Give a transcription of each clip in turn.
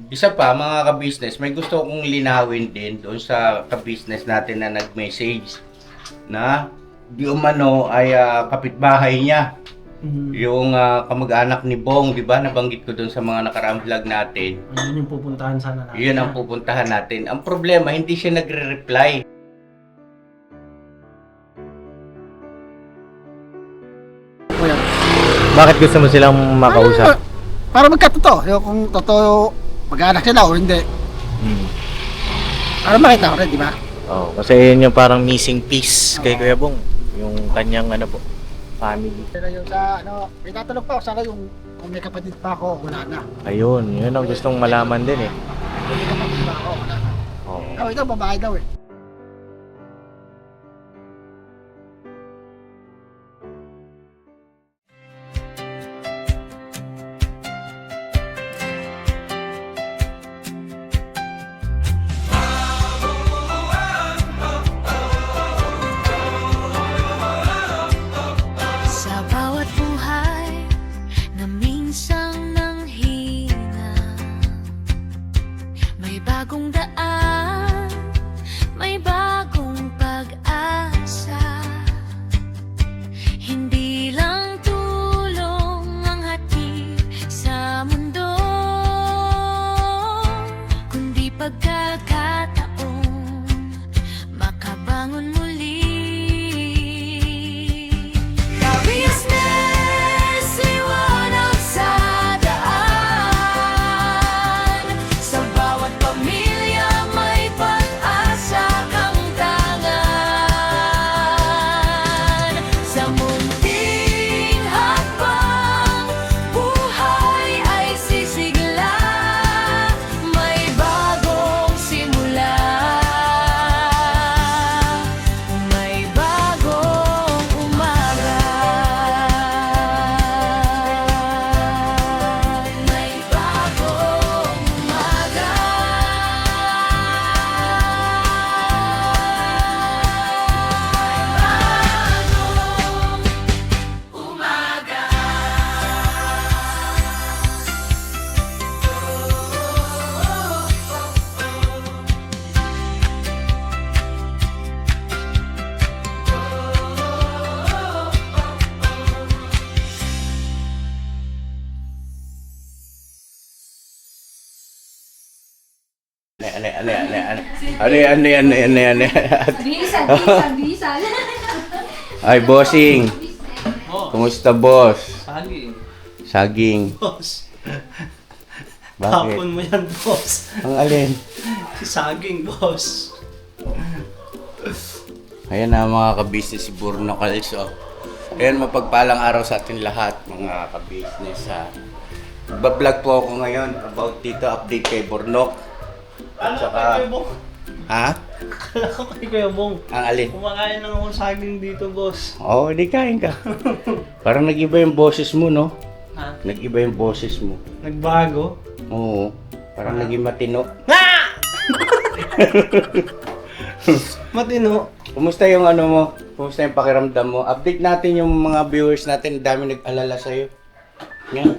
Isa pa, mga ka-business, may gusto kong linawin din doon sa ka-business natin na nag-message na di umano ay kapitbahay niya. Yung kamag-anak ni Bong, di ba? Nabanggit ko doon sa mga nakaraang vlog natin. Yun yung pupuntahan sana natin. Yun ang pupuntahan natin. Ang problema, hindi siya nagre-reply. Kuya, Bakit gusto mo silang makausap? para magkatotoo. Yung kung totoo, mag-anak sila o hindi. Para makita ko rin, di ba? Oh, kasi yun yung parang missing piece kay Kuya Bong. Yung kanyang family. Pero yung sa, may tatanong pa ako, sana yung kung may kapatid pa ako, wala na. Ayun, yun ang gustong malaman din eh. Kung may kapatid pa ako, wala na. Oh. Ito, babae daw eh. Sa bawat buhay na minsang nanghina, may bagong daan, may bagong pag-asa. Hindi lang tulong ang hatid sa mundo, kundi pagkakataon makabangon muli. Business, iwanag sa daan. Sa bawat pamilya may pag-asa kang tangan. Sa munting hakbang, buhay ay sisigla. May bagong simula. May bagong umaga. May bagong umaga. Bagong umaga. Ano. Bisan. Ay, bossing. Kumusta, boss? Saging. Saging. Boss. Bakit? Tapon mo yan, boss. Ang alin? Saging, boss. Ayan na mga ka-business si Burno Kals. Oh. Ayan, mapagpalang araw sa atin lahat mga ka-business. Bablog po ako ngayon about dito update kay Burnok. At saka, Kuya Bong. ha? Akala ko kay Kuya Bong. Ang alin? Kumakain lang ako saging dito, boss. Oo, di kain ka. Parang nag-iba yung boses mo, no? Ha? Nag-iba yung boses mo. Nagbago? Oo. Parang naging matino. Matino. Kumusta yung ano mo? Kumusta yung pakiramdam mo? Update natin yung mga viewers natin. Ang dami nag-alala sa'yo. Yan.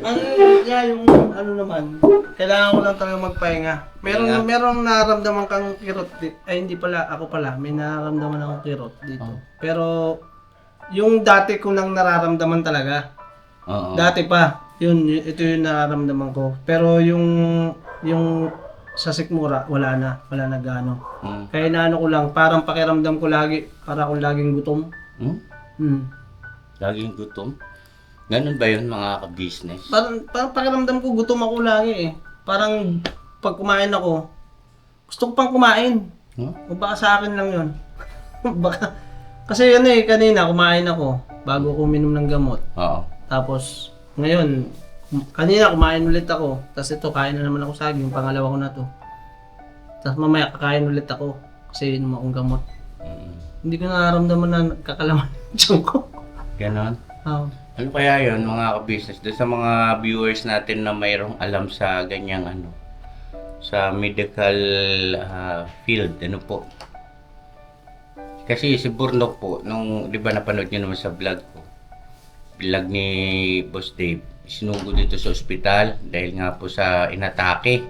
Yung ano naman, kailangan ko lang talaga magpahinga. Merong nararamdaman kang kirot dito. Ay, hindi pala, ako pala. May nararamdaman akong kirot dito. Pero, yung dati ko nang nararamdaman talaga. Oo. Dati pa. Ito yung nararamdaman ko. Pero yung sa sikmura, wala na gaano. Kaya inaano ko lang, parang pakiramdam ko lagi, para akong laging gutom. Laging gutom? Ganun ba yun mga ka-business? Parang pakiramdam ko gutom ako lagi eh. Parang pag kumain ako, gusto ko pang kumain. Huh? O baka sa akin lang yun. Baka, kasi kanina kumain ako bago ko uminom ng gamot. Oo. Tapos ngayon, kanina kumain ulit ako. Tapos ito, kain na naman ako saging, pangalawa ko na to. Tapos mamaya kakain ulit ako kasi inom akong gamot. Hindi ko nararamdaman na kakalaman yung tiyan ko. Ganon? Oo. Ano kaya yun mga ka-business? Doon sa mga viewers natin na mayroong alam sa ganyang ano, sa medical field, ano po. Kasi si Burnok po, nung di ba napanood nyo naman sa vlog ko, vlog ni Boss Dave, sinugo dito sa ospital dahil nga po sa inatake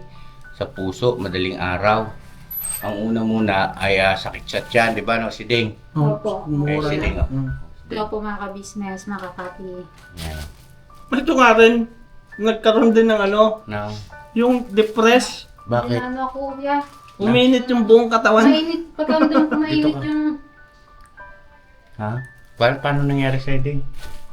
sa puso, madaling araw. Ang una muna ay sakit sa tiyan, di ba no, si Ding? Opo. Eh, Mura si Ding, na. oh. Hello po mga ka-business, mga kapati. Yan. Ito nga rin, nagkaroon din ng ano, Now, yung depress. bakit? Ano ako, kuya? Uminit yung buong katawan. Mainit. Pagkamdam ko mainit Dito ka. yung... Ha? Paano nangyari sa'yo, Ding?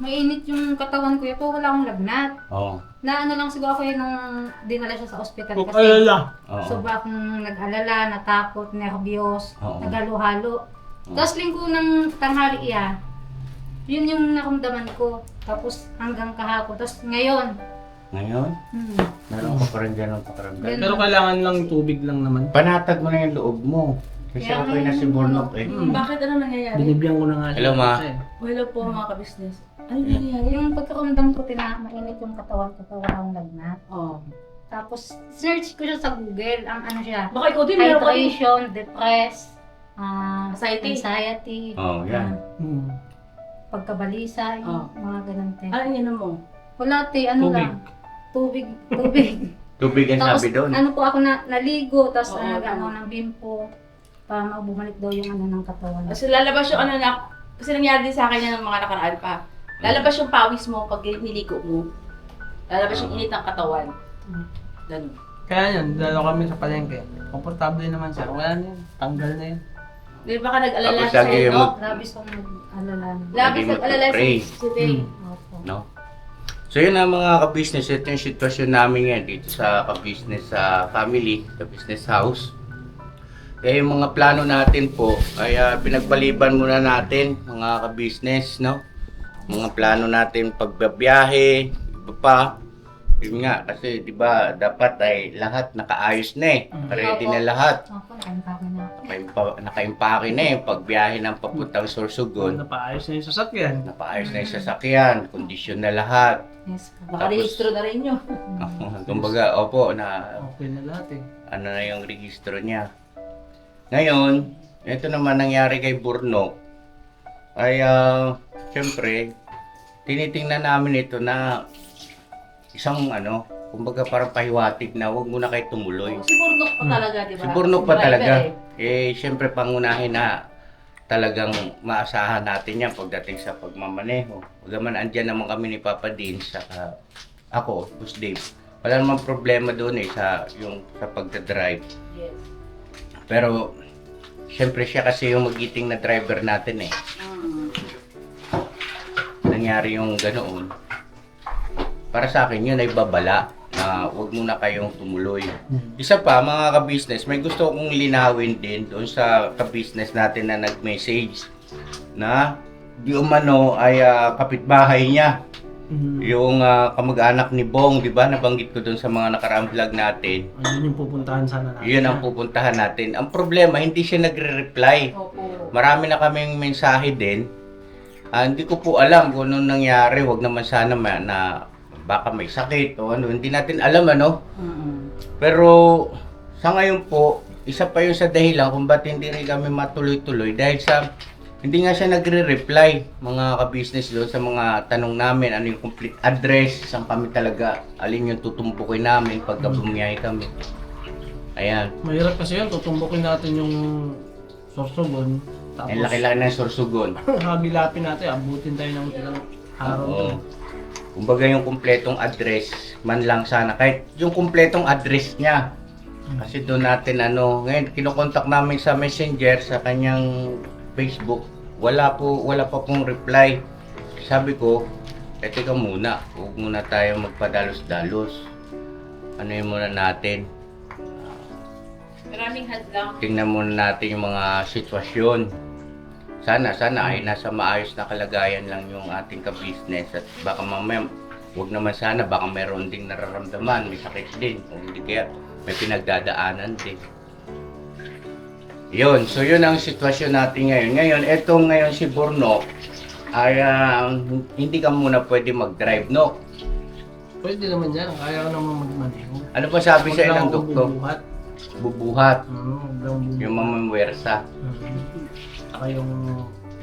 Mainit yung katawan ko. Po, wala akong lagnat. Oo. Na ano lang siguro ako nung dinala siya sa ospital Huwag kasi alala. Oo. sobra akong nag-alala, natakot, nervyos, Oo. naghalo-halo. Oo. Tapos linggo ng tanghali yun yung nakamdaman ko. Tapos hanggang kahapon. Tapos ngayon, Ngayon, meron ka pa rin dyan ng pakaramdam. Ganun. Pero kailangan lang tubig lang naman. Panatag mo na yung loob mo. Kasi Kaya okay na si Bornok eh. Bakit ano nangyayari? Binibigyan ko na nga siya. Hello, Ma. kasi. Hello po mga ka-business. Ano nangyayari? yung pagkakamdam ko, mainit yung katawan ko, wala akong lagnat. Oh. Tapos, search ko siya sa Google, ang ano siya, Baka ikaw din meron ka din. hydration, depress, Anxiety. Oh, yan. Hmm. pagkabalisa, yung mga ganun. Ano yun mo? Wala ano Tubig. lang. Tubig. Tubig ang Tapos, sabi doon. ano po ako naligo, tapos Oo, nag-ano tama. ng bimpo, para bumalik daw yung ano ng katawan. Kasi lalabas yung ano na, kasi nangyari din sa akin yan ng mga nakaraan pa. Lalabas yung pawis mo pag niligo mo. Lalabas yung init ng katawan. Ganun. Kaya yan, dalo kami sa palengke. Komportable naman siya. Wala na yun. Tanggal na yun. Di ba ka nag-alala Tapos sa lagi sa'yo, yung no? Labis kong nag-alala. Labis Lagi nag-alala magpapray. si Day. Opo. No? So yun ang mga ka-business, ito yung sitwasyon namin ngayon dito sa ka-business family, ka-business house. Kaya yung mga plano natin po ay pinagbaliban muna natin mga ka-business, no? Mga plano natin pagbabiyahe, iba pa. Yun nga, kasi di ba dapat ay lahat nakaayos na eh. Ready na lahat. Opo, nakaimpake na ako. Nakaimpake na eh. Pagbiyahe ng papuntang Sorsogon, Napaayos na yung sasakyan. napaayos na yung sasakyan, kondisyon na lahat. Yes po. Makarehistro na rin nyo. Kumbaga, opo, na Okay na lahat eh. ano na yung registro niya. Ngayon, ito naman nangyari kay Bornok ay syempre tinitingnan namin ito na isang ano, kumbaga parang pahiwatig na huwag muna kayo tumuloy. Si Burnok pa talaga, di ba? Si Bornok pa Driver talaga. eh. Syempre pangunahin na talagang maasahan natin yan pagdating sa pagmamaneho. Bagaman andyan naman kami ni Papa Dean sa ako, Boss Dave. Wala namang problema doon eh sa pagdadrive. Yes. Pero syempre siya kasi yung magiting na driver natin eh. Nangyari yung ganoon. Para sa akin yun ay babala na huwag muna kayong tumuloy. Isa pa mga ka-business, may gusto kong linawin din doon sa ka-business natin na nag-message na di umano ay kapitbahay niya. Yung kamag-anak ni Bong, di ba? Nabanggit ko doon sa mga nakaraang vlog natin. Ayun yung pupuntahan sana natin. Yun ang pupuntahan natin. Ang problema, hindi siya nagre-reply. Opo. Marami na kaming mensahe din. Hindi ko po alam kung anong nangyari. Huwag naman sana na baka may sakit o ano. Hindi natin alam ano. Pero sa ngayon po, isa pa yun sa dahilan kung ba't hindi rin kami matuloy-tuloy. Dahil sa hindi nga siya nagre-reply mga ka-business doon sa mga tanong namin. Ano yung complete address, saan kami talaga, alin yung tutumpukin namin pagka bumiyahe kami. Ayan. Mahirap kasi yun, tutumbukin natin yung Sorsogon. Ang Tapos, laki-laki ng Sorsogon. hagilapin natin, abutin tayo ng ilang araw Oo. doon. Kumbaga yung kumpletong address, man lang sana. Kahit yung kumpletong address niya. Kasi doon natin ngayon kinokontak namin sa Messenger, sa kanyang Facebook. Wala pa pong reply. Sabi ko, teka muna, huwag muna tayo magpadalos-dalos. Ano yun muna natin? Maraming hadlang. Tingnan muna natin yung mga sitwasyon. Sana ay nasa maayos na kalagayan lang yung ating ka-business at baka mamaya, huwag naman sana, baka meron ding nararamdaman, may sakit din, kung hindi kaya may pinagdadaanan din. Yun, so yun ang sitwasyon natin ngayon. Ngayon si Bornok ay hindi ka muna pwede mag-drive, no? Pwede naman yan, kaya ko naman magmaneho. Ano pa sabi sa Huwag lang ng ako doktor? bubuhat. Bubuhat, Huwag lang bubuhat. yung mamamwersa. Saka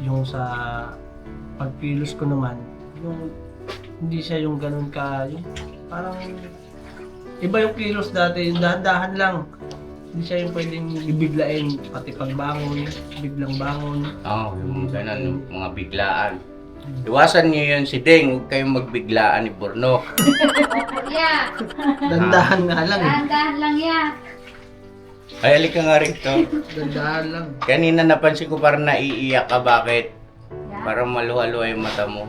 yung sa pagkilos ko naman, yung hindi siya yung ganun ka, yung parang Iba yung kilos dati, dahan-dahan lang. Hindi siya yung pwedeng ibiglain, pati pagbangon, biglang bangon. Oo, yung ganun, yung mga biglaan. Iwasan niyo yun si Ding, huwag kayong magbiglaan ni Bornok. Yeah, Dahan-dahan nga lang eh. dahan-dahan lang yan. Ay, halika nga rito. Dahan-dahan lang. Kanina napansin ko parang naiiyak ka, bakit? Yeah. Parang maluha-luha yung mata mo.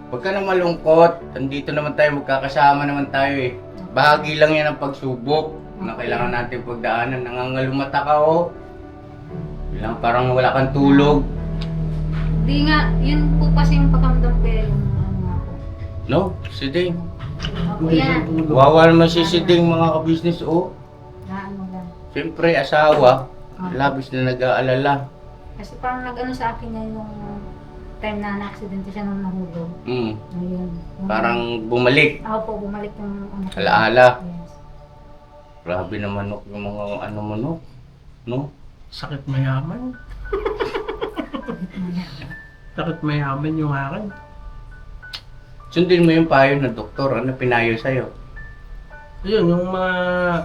Huwag ka na malungkot. Andito naman tayo, magkakasama naman tayo eh. Bahagi lang yan ng pagsubok na kailangan natin pagdaanan. Nangangalumata ka oh. Bilang parang wala kang tulog. Di nga, yun po kasi yung pakamdam ko yung ano ako. No? Si Ding. Ako yan. Wawa naman si Ding mga kabisnes oh. Na ano lang. Siyempre asawa. Labis na nag-aalala. Kasi parang nag-ano sa akin niya yung time na na-aksidente siya nung nahulog. Mm. Ayun. Parang bumalik. Ako po, bumalik yung ano ko. Alaala. Yes. Grabe naman no, yung mga ano mo no. No? Sakit mayaman. Sakit mayaman yung akin. Sundin mo yung payo ng doktor. Ano pinayo sa'yo? Yun, yung mga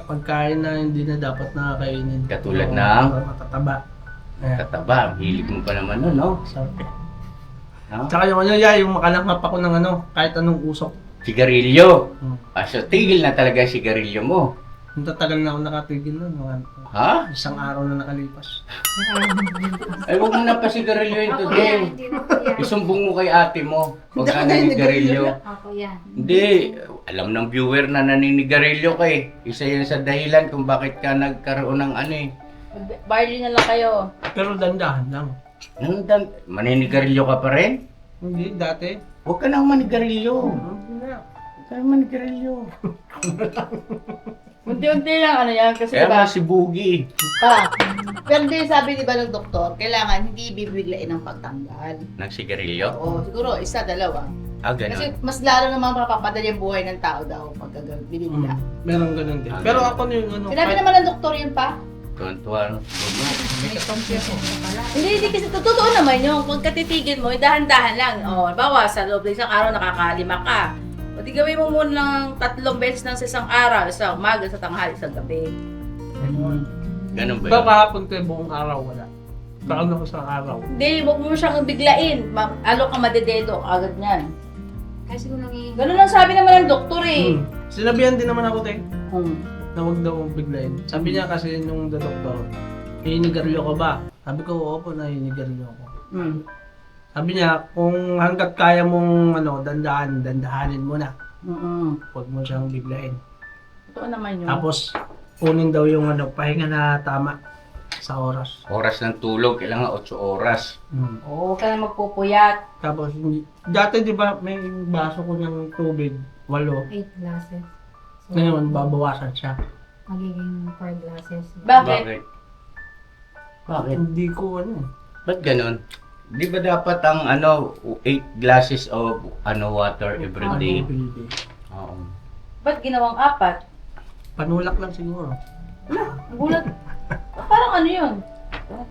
pagkain na hindi na dapat nakakainin. Katulad Yung ng? matataba. Ayan. Kataba. Ang hilig mo pa naman nun, no? Sakit. No? Tsaka yung ano, yung makalanghap ako ng ano, kahit anong usok. Sigarilyo. Hmm. So tigil na talaga yung sigarilyo mo. Yung tatagal na ako nakatigil nun. Ha? Isang araw na nakalipas. Ay, huwag mo na pa sigarilyo yun Ako today. yan, hindi na po yan. Isumbong mo kay ate mo. Huwag ka naninigarilyo. Ako yan. Hindi. Alam ng viewer na naninigarilyo ka eh. Isa yan sa dahilan kung bakit ka nagkaroon ng ano eh. Barley na lang kayo. Pero dandahan lang. Nandan, maninigarilyo ka pa rin? Hindi, dati. Huwag ka nang manigarilyo. Hindi na. Huwag ka nang manigarilyo. Unti-unti lang ano yan kasi Kaya diba? nga si Boogie. Pa. Pero di sabi di ba ng doktor, kailangan hindi bibiglain ng pagtanggal. Nagsigarilyo? Oo, siguro isa, dalawa. Ah, Kasi ganun. mas lalo naman mapapadali ang buhay ng tao daw pag bibigla. Meron ganun din. Ah, Pero ganun. ako na yung ano. Sinabi naman ng doktor yun pa. Tuwan-tuwa, no? May kakampi ako sa pala. Hindi kasi totoo naman yung pag katitigin mo, dahan-dahan lang. Bawa sa loob ng isang araw nakakalima ka. O di gawin mo muna ng 3 beses ng sa isang araw, sa umaga, sa tanghali, sa gabi. Ganun ba Ba yun? kahapon ko buong araw wala. Baka na ko sa araw. Hindi, huwag mo siyang biglain. Alo ka madededo agad niyan. Kasi kung nangyayari. Ganun lang sabi naman ng doktor eh. Sinabihan din naman ako, te, Hmm. na huwag daw akong biglayin. Sabi niya kasi nung doktor, hinigarilyo ka ba? Sabi ko, oo po, hinigarilyo ako. Hmm. Sabi niya, kung hanggat kaya mong dandahanin mo na. Mm-mm. Huwag mo siyang biglain. Totoo naman yun. Tapos, kunin daw yung pahinga na tama sa oras. Oras ng tulog, kailangan 8 oras. Oo, huwag ka na magpupuyat. Tapos, dati di ba may baso ko ng tubig, 8. 8 glasses. So, Ngayon, babawasan siya. magiging 4 glasses. Bakit? Bakit? Hindi ko ano. Ba't ganun? Di ba dapat ang 8 glasses of water every day? Baby. Oo. Ba't ginawang 4? Panulak lang siguro. Gulat. Parang ano yun?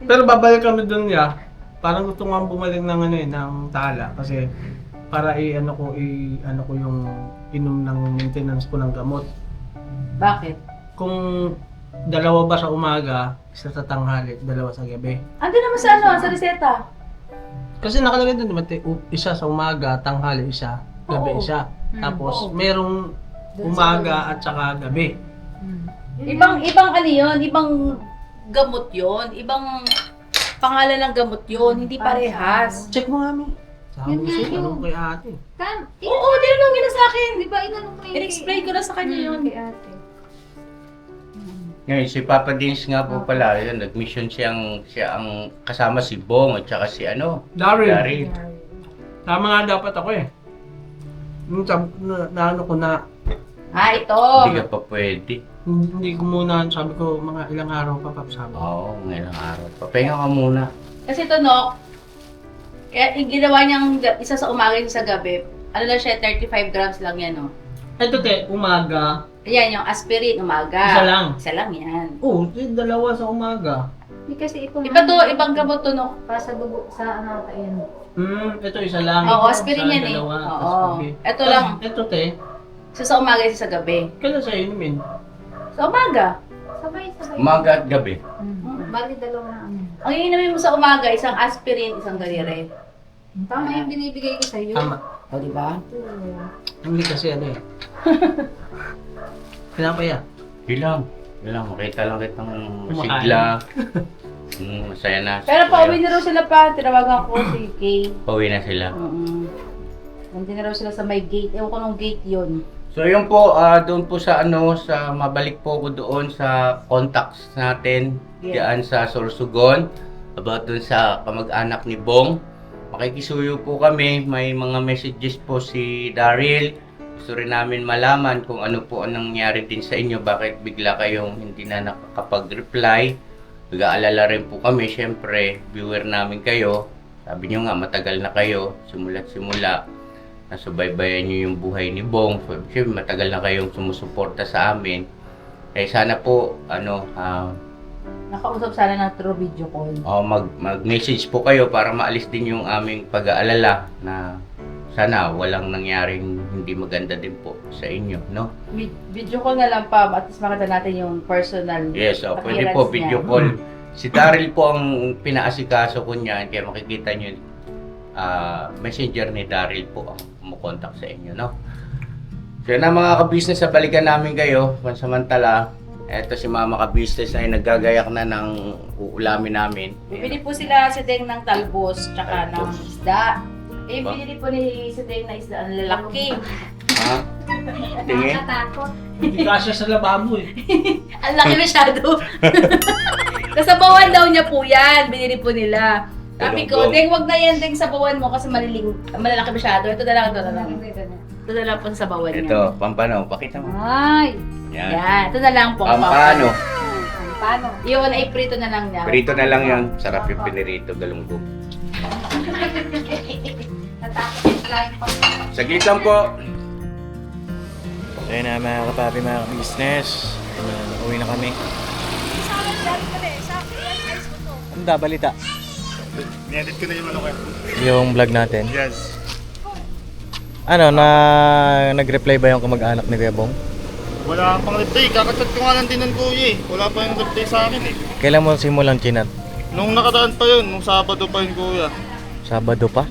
Pero babalik kami dun niya. Parang gusto nga bumalik ng ng tala kasi para i-ano ko yung inom ng maintenance ko ng gamot. Bakit? Kung 2 ba sa umaga, 1 sa tanghali, 2 sa gabi. Ando naman sa sa reseta. Kasi nakalagay doon, diba, 1 sa umaga, tanghali 1, gabi Oo. 1. Tapos Oo. merong umaga at saka gabi. Ibang ano yun, ibang gamot yun, ibang pangalan ng gamot yun, hindi parehas. Check mo nga, Mi. Sabi Yun ko nga siya, yun. tanong kay ate. Oo, tinanong yun na sa akin. Di ba inanong ko yun? In-explain ko na sa kanya yun. Kay ate. Ngayon, si Papa Dins nga po pala, yun, nag-mission siya ang kasama si Bong at saka si Daryl, Daryl. tama nga dapat ako eh. Nung ano ko na, Ito. Hindi ka pa pwede. hindi ko muna, sabi ko, mga ilang araw pa sabi ko. Oo, ngayong araw. Papahinga ka muna. Kasi ito, Nok, kaya yung ginawa niyang isa sa umaga, isa sa gabi, ano lang siya, 35 grams lang yan, no? Ito te, umaga. Ayan, yung aspirin, umaga. Isa lang. Isa lang yan. Oo, 2 sa umaga. Hindi kasi ito. Iba to, ibang gamot to, Nok. Para sa dugo, sa ano ata yan. Ito isa lang. Oo, aspirin Sa yan eh. dalawa, Oo. tapos gabi. Ito lang. Ito te, Isa sa umaga, isa sa gabi. Kailan sa inumin? Sa umaga. Sabay-sabay. Umaga at gabi. Bali dalawa na ano. Ang iinumin mo sa umaga, isang aspirin, isang dalire. Tama yung binibigay ko sa'yo. Tama. O, di ba? Hindi kasi ano eh. Pinapaya. Ilang. Makita lang kitang Kumakain. sigla. Masaya na. Pero pauwi na raw sila pa, tinawagan ko si Kay. Pauwi na sila. Nandiyan na raw sila sa may gate. Ewan ko nung gate yun. So yun po, doon po sa sa mabalik po ko doon sa contacts natin diyan sa Sorsogon about doon sa kamag-anak ni Bong. Makikisuyo po kami, may mga messages po si Daryl. Gusto rin namin malaman kung ano po ang nangyari din sa inyo, bakit bigla kayong hindi na nakakapag-reply. Nag-aalala rin po kami, syempre, viewer namin kayo. Sabi nyo nga, matagal na kayo, simula't simula. Nasubaybayan nyo yung buhay ni Bong. Siyempre, matagal na kayong sumusuporta sa amin. Eh, sana po, Nakausap sana ng through video call. mag-message po kayo para maalis din yung aming pag-aalala na sana walang nangyaring hindi maganda din po sa inyo, no? Video call na lang pa, at least makita natin yung personal Yes, pwede appearance po niya. video call. Si Daryl po ang pinaasikaso ko niyan, kaya makikita nyo, messenger ni Daryl po ang kumukontak sa inyo, no? So na mga ka-business, sa balikan namin kayo, pansamantala, eto si Mama ka-business ay naggagayak na ng uulamin namin. Bibili po sila si Deng ng talbos, tsaka ng Talbos. isda. Eh, Ba? binili po ni si Deng na isda, ang lalaki. Ha? Tingin? Nakatakot. Hindi kasya sa lababo eh. Ang laki masyado. Kasabawan daw niya po yan, binili po nila. Sabi ko, Talong. Deng, wag na yan, Deng, sabawan mo kasi malalaki masyado. Ito na lang, ito na lang. Ito na lang po sa sabawan niya. Ito, pampano, pakita mo. Ay! Yan. Yan, ito na lang po. Pampano. Paano? Yun, ay prito na lang niya. Prito na lang yan. Sarap yung pinirito, galunggong. Natakot yung flying pa. Saglit lang po. So yun na mga kapapi, mga business. Uwi na kami. Ano da, balita? Ni-edit ko na yung ano kayo. Yung vlog natin. Yes. Ano, nag-reply ba yung kamag-anak ni Kuya Bong? Wala pang reply. Kakachat ko nga lang din ng kuya eh. Wala pa yung reply sa akin eh. Kailan mo simulang chinat? Nung nakadaan pa yun, nung Sabado pa yun kuya. Sabado pa?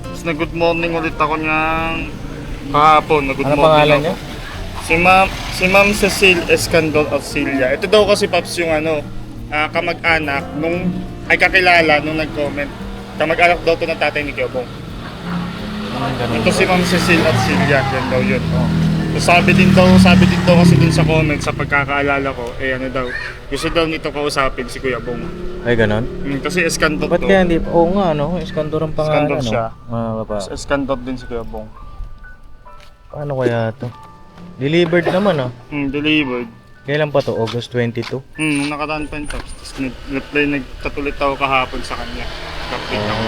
Tapos nag-good morning ulit ako niyang kahapon. Nag-good Ano morning pangalan ako. niya? Si Ma'am Cecil Escandon Auxilia. Ito daw kasi Paps yung kamag-anak nung ay kakilala nung nag-comment. Kamag-anak daw to ng tatay ni Kyobong. Ganun. Ito si Ma'am Cecil Auxilia, yan daw yun. So, sabi din daw kasi dun sa comment sa pagkakaalala ko, ano daw, gusto daw nito kausapin si Kuya Bong. Ay, ganun? Kasi Escandon Ba't to. kaya hindi? Oo nga, no? Iskandor ang pangalan, Iskandor siya. Baba. Escandon din si Kuya Bong. Paano kaya to? Delivered naman, Delivered. Kailan pa to? August 22? Nung nakaraan pa yun, tapos nagtatulit ako kahapon sa kanya. Update ako.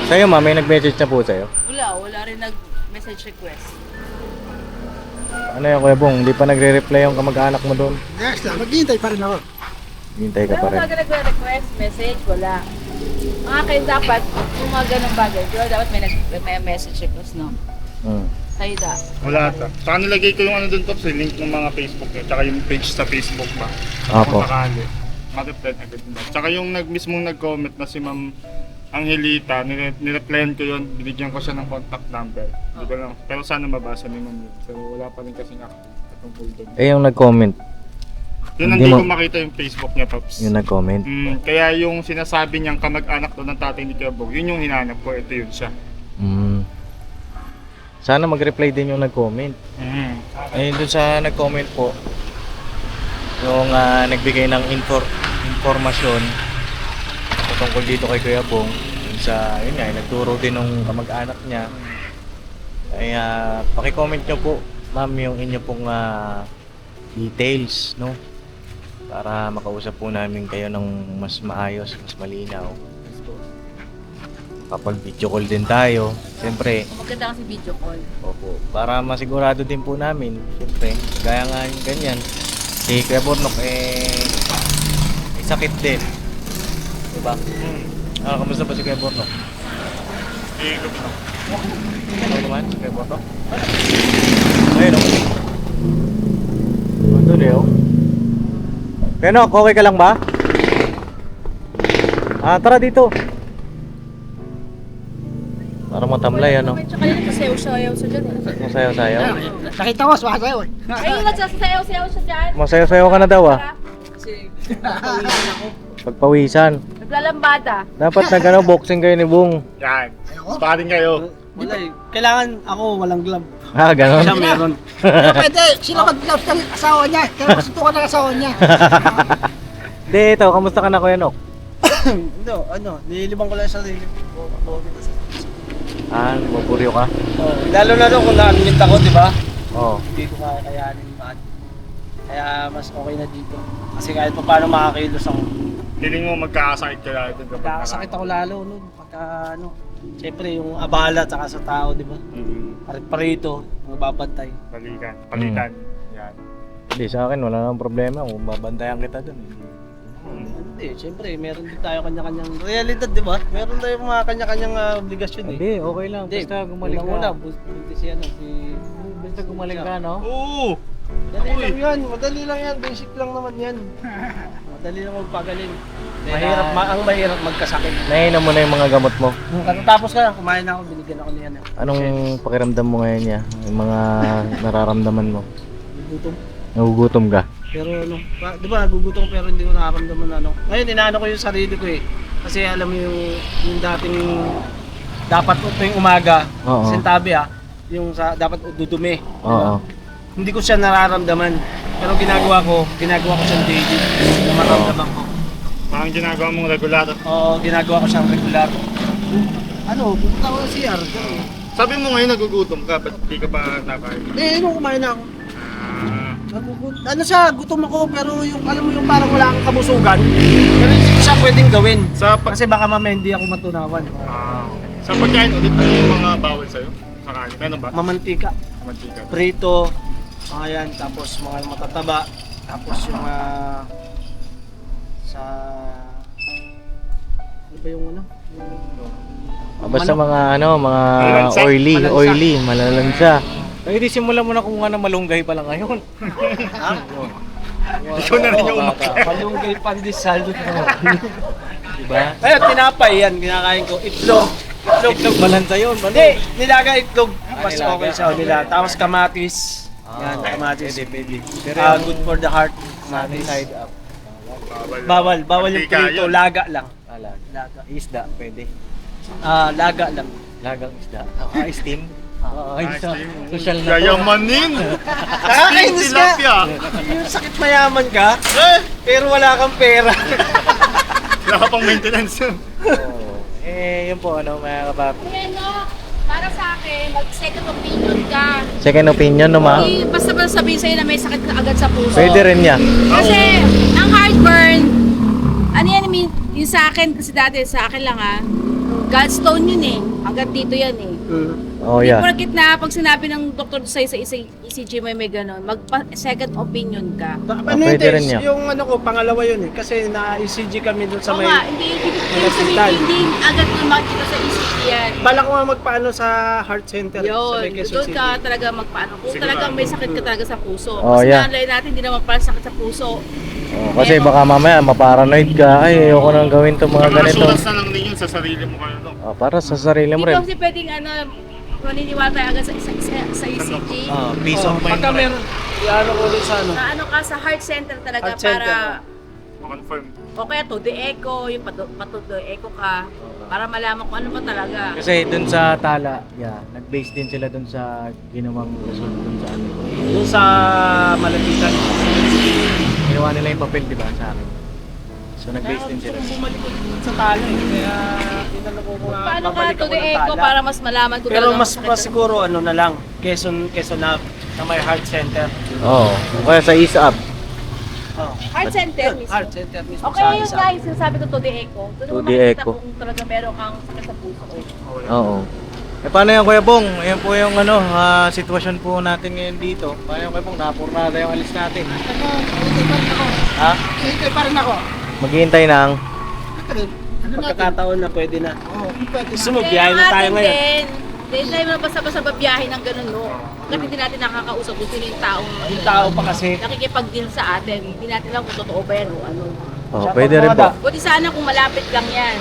Sa'yo, ma, may nag-message na po sa'yo. Wala rin nag-message request. Ano yan, Kuya Bong? Hindi pa nagre-reply yung kamag-anak mo doon? Next lang, maghihintay pa rin ako. Hintay ka Pero pa rin. mga nag-request, message, wala. Mga kayo dapat, kung mga ganun bagay, di ba dapat may message request, no? Sa'yo da. Wala ata. Saka nilagay ko yung ano dun, Pops, yung link ng mga Facebook niya, tsaka yung page sa Facebook ba. Opo. Kung sakali. Ma-reply agad nila. Tsaka yung mismong nag-comment na si Ma'am Angelita, nireplyan ko yun, binigyan ko siya ng contact number. Hindi ko lang. Pero sana mabasa ni Ma'am yun. So wala pa rin kasing active patungkol doon. Eh, yung nag-comment. Yun Hindi hindi mo- ko makita yung Facebook niya, Pops. Yung nag-comment. Kaya yung sinasabi niyang kamag-anak doon ng tatay ni Kuya Bong, yun yung hinanap ko, ito yun siya. Sana mag-reply din yung nag-comment. Eh, dun sa nag-comment po, yung nagbigay ng informasyon tungkol dito kay Kuya Bong, dun sa, yun nga, nagturo din ng kamag-anak niya. Kaya, paki-comment nyo po, ma'am, yung inyo pong details, no? Para makausap po namin kayo ng mas maayos, mas malinaw. Kapag video call din tayo, siyempre, Maganda kasi video call. opo, para masigurado din po namin, siyempre, gaya nga yung ganyan, si Kuya Bornok may sakit din. Diba? Kamusta ba si Kuya Bornok? Eh, Ano naman? May boto? Ayun o. Ando Leo. Penok, okay ka lang ba? Tara dito. Para matamlay ano. Tsaka yun, nagsasayaw-sayaw siya dyan eh. Masayaw-sayaw. Nakita ko, sumasayaw eh. Ayun, nagsasayaw-sayaw siya dyan. Masayaw-sayaw ka na daw ah. Kasi pawisan ako. Pagpawisan. Naglalambada. Dapat boxing kayo ni Bong. Yan. Sparring kayo. Wala eh. Kailangan ako walang glove. Ganon. Siya meron. Pwede, sino mag-gloves ng asawa niya? Kaya masutukan ng asawa niya. Di, ito, kamusta ka na Kuya Nok? Nililibang ko lang sa sarili. Maburyo ka? Lalo na kung na-admit ako, di ba? Oo. Hindi ko kakayanin man. Kaya mas okay na dito. Kasi kahit pa paano makakilos ako. Feeling mo magkakasakit ka lalo doon kapag Nakakasakit ako lalo nun. Pagka siyempre yung abala tsaka sa tao, di ba? Parito, magbabantay. Palitan. Yan. Hindi, sa akin wala namang problema kung babantayan kita dun. Hindi, siyempre meron din tayo kanya-kanyang realidad, di ba? Meron tayong mga kanya-kanyang obligasyon eh. Hindi, okay lang. Basta gumaling ka. Unang-una, buntis yan si... Basta gumaling ka, no? Oo! Madali lang yan, madali lang yan, basic lang naman yan. Madali lang magpagaling. Ang mahirap magkasakit. Nahinom mo na yung mga gamot mo. Katatapos ka lang, kumain na ako, binigyan ako niyan. Anong pakiramdam mo ngayon niya? Yung mga nararamdaman mo? Gutom. Nagugutom ka? Pero di ba nagugutom pero hindi ko nakaramdaman na ano. Ngayon, inaano ko yung sarili ko eh. Kasi alam mo yung dating dapat tuwing umaga, Oo. sintabi yung dapat dudumi. Oo. Hindi ko siya nararamdaman. Pero ginagawa ko siyang daily. Na maramdaman ko. Parang ginagawa mong regular. Oo, ginagawa ko siyang regular. Pupunta ko sa CR. Sabi mo ngayon nagugutom ka, ba't di ka pa nakain? Nung kumain na ako. Gutom ako pero yung alam mo yung parang wala kang kabusugan. Pero hindi ko siya pwedeng gawin. Kasi baka mamaya hindi ako matunawan. Sa pagkain ulit, ano yung mga bawal sa'yo? Sa kanin, ano ba? Mamantika, Mantika. prito, mga yan, tapos mga matataba, tapos yung sa ano ba yung ano? Basta mga mga Malalansa. oily, malalansa. Ay, di simulan mo na kung ano malunggay pa lang ngayon. Ikaw na rin yung umakyat. Malunggay pandesal. Diba? Ayun, tinapay yan, kinakain ko. Itlog. Itlog malansa yun. Hindi, nilaga itlog. Mas nilaga. okay sa nila. Tapos kamatis. Yan, kamatis. Pwede. Good for the heart. Kamatis. Side up. Bawal yung Mantika prito. yun. Laga lang. Laga. Isda, pwede. Laga lang. Lagang isda. Steam. Isda. Steam. Social na to. Yayamanin! Nakakainis ka. Tilapia! Yung sakit mayaman ka, pero wala kang pera. Wala ka pang maintenance. Yun po, mga kapapi. Bueno, para sa akin, mag-second opinion ka. Second opinion, no, ma? Hindi basta sabihin sa'yo na may sakit ka agad sa puso. Pwede rin yan. Kasi, ang heartburn, ano yan, yung sa akin, kasi dati sa akin lang gallstone yun eh. Hanggang dito yan eh. Oh, Hindi yeah. porkit na pag sinabi ng doktor sa'yo sa ECG may gano'n, mag-second opinion ka. pwede rin yan. Yung pangalawa yun eh. Kasi na-ECG kami dun sa Oo may... nga, hindi hospital. hindi agad na makikita sa ECG yan. Balak ko nga magpaano sa heart center. sa Yun, may Quezon doon City. ka talaga magpaano. Kung Sigurado. talagang may sakit ka talaga sa puso. Oh, Kasi yeah. nalay natin, hindi naman pala sakit sa puso. Kasi baka mamaya maparanoid ka. Ay, ayoko nang gawin to mga ganito. Assurance na lang din yun sa sarili mo kayo. No? Para sa sarili mo Hindi rin. kasi pwedeng maniniwala tayo agad sa ECG. Peace of mind Pagka mo rin. meron, iano ko ulit sa ano. Na ano ka sa heart center talaga Heart center, para Ma-confirm. o kaya to the echo, yung pato the echo ka para malaman kung ano ba talaga. Kasi dun sa Tala, nag-base din sila dun sa ginawang result dun sa ano. Doon sa malapitan. Ginawa nila yung papel, di ba, sa akin. So nag-base din sila. Bumalik ko sa talo eh. Kaya tinanong ko kung Paano ka babalik to ako the ng echo Tala. para mas malaman ko Pero talaga mas siguro ano na lang, Quezon Ave na may heart center. Oo. Kaya sa East Up. Heart center mismo. Heart center mismo Okay, yun sa guys, sinasabi ko to the echo. Doon To mo the makikita echo. kung talaga meron kang sakit sa puso. Oo. Paano yan, Kuya Bong? Ayan po yung sitwasyon po natin ngayon dito. Paano yan, Kuya Bong? Napurnada yung alis natin. Ha? Hintay pa rin ako. Maghihintay ng... Ano natin? pagkakataon na pwede na. Oo, pwede Gusto na. mo, biyahe na tayo ngayon. Dahil tayo na basta-basta babiyahe ng ganun, no? Kasi hindi natin nakakausap kung sino yung taong Yung tao pa kasi. nakikipag-deal sa atin. Hindi natin alam kung totoo ba yan o ano. Oh, pwede rin po. Buti sana kung malapit lang yan.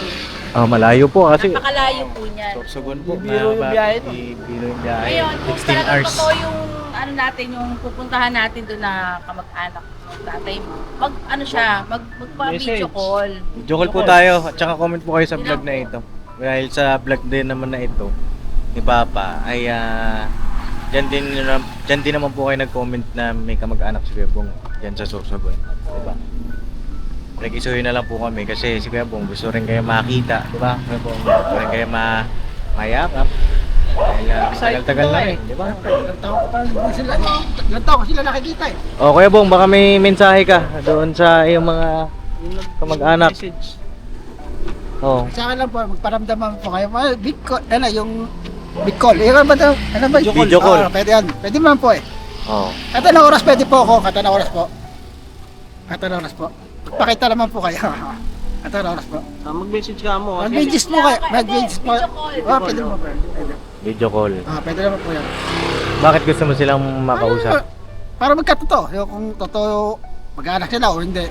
Oh, malayo po kasi. Napakalayo po niyan. Sorsogon po. Bibiro yung biyahe no? Bibiro yung biyahe. Ngayon, kung 16 talagang hours. totoo yung ano natin, yung pupuntahan natin doon na kamag-anak ng tatay mo, magpa-video Message. call. Video call po tayo at saka comment po kayo sa vlog na ito. Dahil sa vlog din naman na ito ni Papa ay dyan din naman po kayo nag-comment na may kamag-anak si Kuya Bong dyan sa Sorsogon. Diba? Nag-isuhin na lang po kami kasi si Kuya Bong gusto rin kayo makita. Diba? Kuya Bong gusto rin kayo mayakap. Dahil tagal na eh. Diba? Ilang taon ko sila nakikita eh. O Kuya Bong, baka may mensahe ka doon sa iyong mga kamag-anak. Message. Oh. Sa akin lang po, magparamdaman po kayo. Big call, ano yung big call. Yung ba ito? Ano ba? Video call. Pwede yan. Pwede man po eh. Oh. Kata na oras pwede po ako. Kata na oras po. Kata na oras po. Magpakita naman po kayo. Kata na oras po. Mag-message ka mo. Mag-messages po kayo. Mag-messages po. Video call. Pwede mo. Pwede. Video call. Pwede naman po yan. Bakit gusto mo silang makausap? Para magkatotoo. Yung kung totoo mag-anak sila o hindi.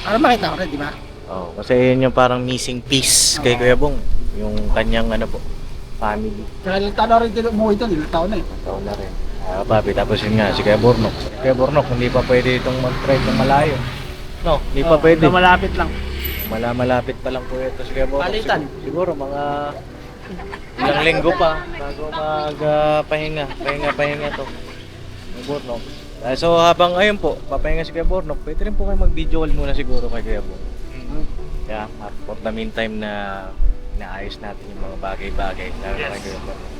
Para makita ko rin, di ba? Oh, kasi yun yung parang missing piece kay Kuya Bong. Yung kanyang ano po, family. Kaya ilang taon na rin din umuwi doon. Ilang taon na eh. Taon na rin. Papi, tapos yun nga, si Kuya Bornok. Si Kuya Bornok, hindi pa pwede itong mag-drive ng malayo. No, hindi pa pwede. Malapit lang. Malapit pa lang po ito si Kuya Bornok. Palitan. Siguro mga ilang linggo pa bago magpahinga. Pahinga to. Kuya Bornok. So habang ayun po, papahinga si Kuya Bornok, pwede rin po kayo mag-video call muna siguro kay Kuya Bornok. Yeah, for the meantime na inaayos natin yung mga bagay-bagay na kay Kuya Bornok.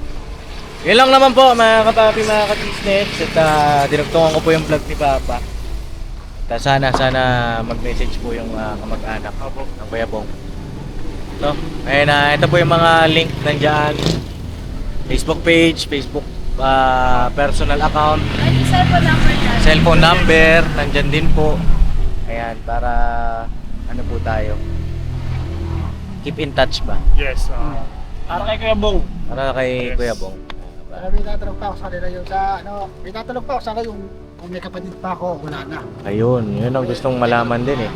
Yun lang naman po mga kapapi, mga ka-business. At dinugtungan ko po yung vlog ni Papa. At sana mag-message po yung kamag-anak ng Kuya Bong. No? Ayun ito po yung mga link nandyan. Facebook page, Facebook personal account, Ay, yung cellphone number natin. cellphone number, nandyan din po. Ayan, para ano po tayo. Keep in touch ba? Yes. Para kay Kuya Bong. Para kay Yes. Kuya Bong. May tatanong pa ako sa kanila yung sa ano. May tatanong pa ako sa kanila yung kung may kapatid pa ako, wala na. Ayun, yun ang gustong malaman din eh.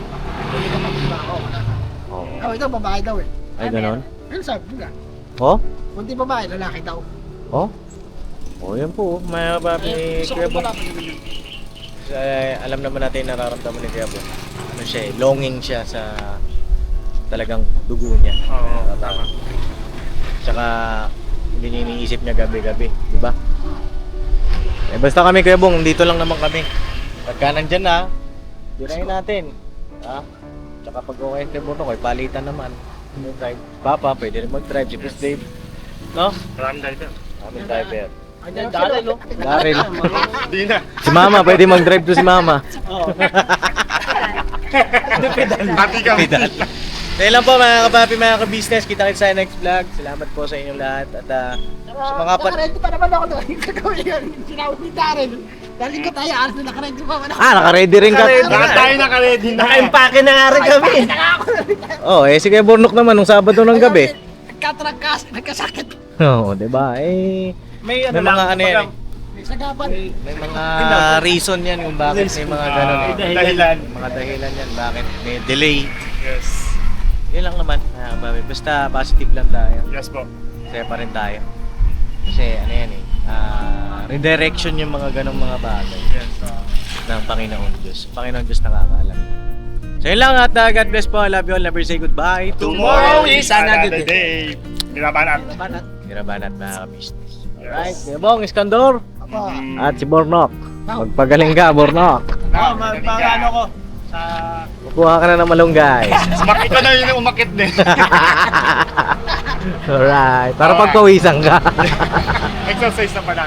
Kung may kapatid pa ako, wala na. Oh. Ito babae daw eh. Ay, ganon? Ano sabi nila? Oh? Kung di babae, lalaki daw. Oh? Oh, yan po. May papi Gusto Kuya ko Bong. malaman yun. Alam naman natin nararamdaman ni Kuya Bong. Ano siya eh, longing siya sa talagang dugo niya. Oo, tama. Tsaka hindi niya iniisip niya gabi-gabi, di ba? Eh basta kami Kuya Bong, dito lang naman kami. Pagka nandyan na, dirahin natin. Ha? Tsaka pag okay Kuya Bong, okay, palitan naman. Drive. Papa, pwede rin mag-drive. Si Chris Dave. No? Maraming driver. Kami driver. Ayan, Daryl, no? Daryl. Di na. Si Mama, pwede mag-drive to si Mama. Oo. Pati kami. Dahil lang po mga kapapi, mga ka-business, kita-kita sa next vlog. Salamat po sa inyong lahat. At sa mga Nakaready pa naman ako doon. Yung gagawin yun. Sinawag ni Darren. Dahil ko tayo, alas na nakaready pa naman ako. naka-ready rin ka. Lahat tayo naka-ready na. Naka-empake na nga rin kami. Oh, eh si Kuya Bornok naman nung Sabado ng gabi. Nagkatrangkas, nagkasakit. Oo, di ba? Eh, May may mga ano yan eh. May sagapan. May mga reason yan kung bakit may mga ganun eh. Dahilan. May mga dahilan yan, bakit may delay. Yes. Yun lang naman, mga kapapi. Basta positive lang tayo. Yes po. Masaya pa rin tayo. Kasi ano yan eh, redirection yung mga ganong mga bagay Yes. ng Panginoon Diyos. Panginoon Diyos nakakaalam. So yun lang at God bless po. I love you all. Never say goodbye. Tomorrow is another day. Binabanat. Mirabanat mga ka-business. Alright, Kuya Bong, Iskandor. Apa. At si Bornok. Magpagaling ka, Bornok. Oo, mag-ano ko. Sa... Kukuha ka na ng malunggay. Umakit ka na yun yung umakit din. Alright, para pagpawisan ka. Exercise na pala.